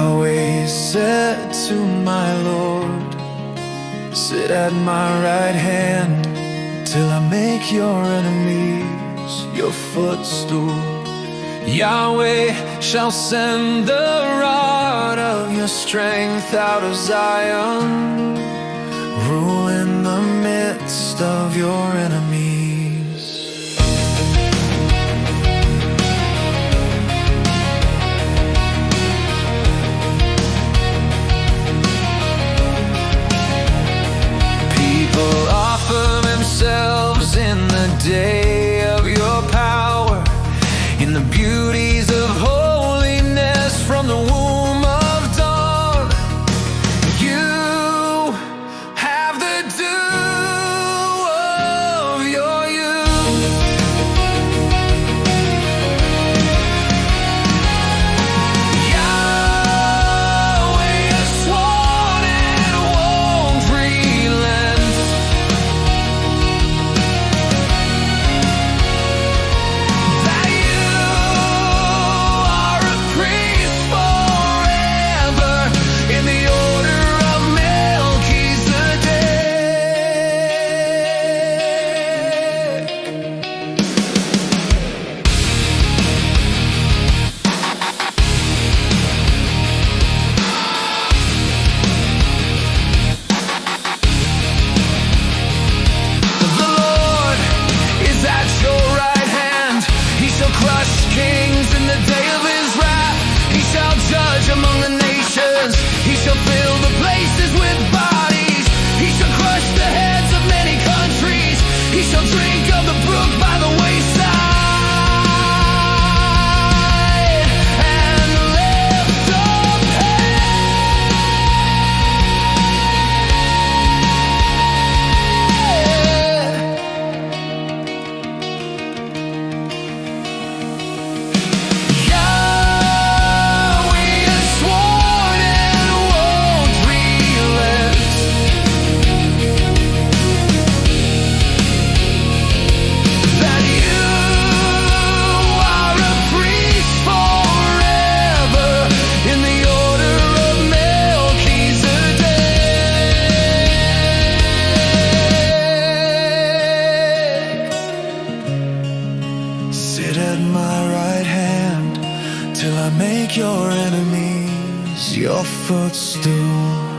Yahweh said to my Lord, sit at my right hand till I make your enemies your footstool. Yahweh shall send the rod of your strength out of Zion, rule in the midst of your enemies. People offer themselves in the day of your power, in the beauties of holiness from the womb of dawn. You have the dew of your youth. Yahweh has sworn and won't relent, that you are a priest forever in the order of Melchizedek. The Lord is at your right hand. He shall crush kings in the day of his wrath. He shall judge among the nations. He shall fill the places with bodies. He shall crush the heads of many countries. He shall drink of the brook by the wayside and lift up head. Yahweh has sworn and won't relent, that you are a priest forever in the order of Melchizedek. Sit at my right hand till I make your enemies your footstool.